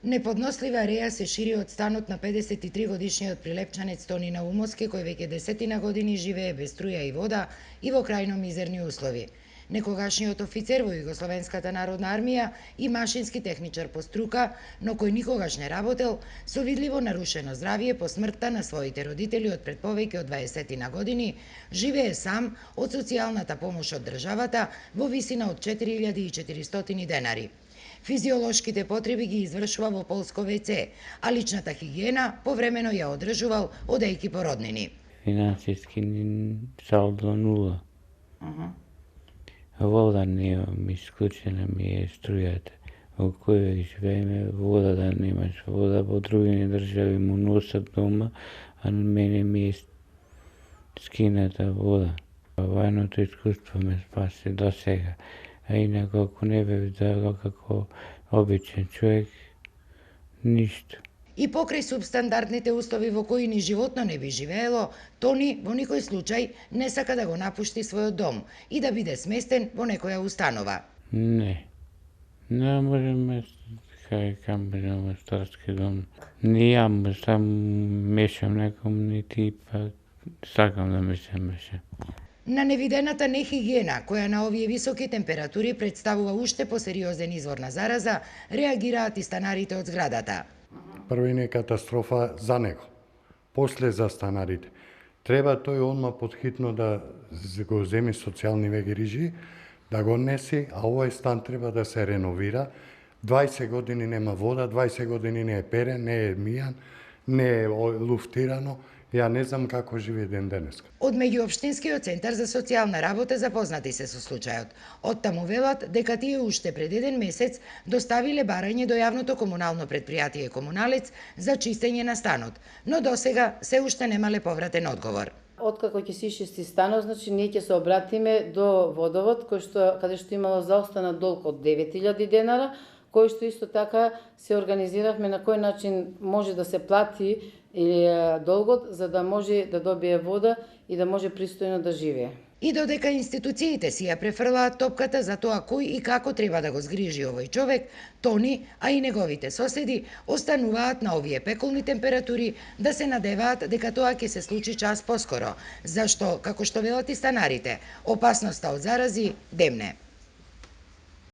Неподнослива реја се шири од станот на 53-годишниот прилепчанец Тони Наумовски, кој веќе 10 години живее без струја и вода и во крајно мизерни услови. Некогашниот офицер во Југословенската народна армија и машински техничар по струка, но кој никогаш не работел, со видливо нарушено здравје по смртта на своите родители од пред повеќе од 20 години, живее сам од социјалната помош од државата во висина од 4400 денари. Физиолошките потреби ги извршува во полско ВЦ, а личната хигиена повремено ја одржувал одејќи по роднини. Финансиски салдо нула. Вода немам, исклучена ми е струјата. Во кој живееме, вода да немаш вода, во други држави му носат дома, а на мене ми е скината вода. Војното искуство ме спаси до сега. А инако ако не бев да како обичен човек, ништо. И покрај субстандардните услови во кои ни животно не би живеело, Тони во никој случај не сака да го напушти својот дом и да биде сместен во некоја установа. Не. Не можеме кај камбинама старски дом. Не јам, сам мешам неком, нити па сакам да ми се мешам. На невидената нехигиена, која на овие високи температури представува уште посериозен извор на зараза, реагираат и станарите од зградата. Прво е катастрофа за него, после за станарите. Треба тој одма подхитно да го земи социјални грижи, да го неси, а овој стан треба да се реновира. 20 години нема вода, 20 години не е перен, не е мијан, не е луфтирано. Ја не знам како живее ден денес. Од меѓуопштинскиот центар за социјална работа запознати се со случајот. Оттаму велат дека тие уште пред 1 месец доставиле барање до јавното комунално претпријатие Комуналец за чистење на станот, но досега се уште немале повратен одговор. Откако ќе се исчисти станот, значи ние ќе се обратиме до водовод, каде што имало заостанат долг од 9000 денара, кој што исто така се организиравме на кој начин може да се плати или долгот, за да може да добие вода и да може пристојно да живее. И додека институциите си ја префрлаат топката за тоа кој и како треба да го згрижи овој човек, Тони, а и неговите соседи, остануваат на овие пеколни температури да се надеваат дека тоа ќе се случи час поскоро, зашто, како што велат и станарите, опасноста од зарази демне.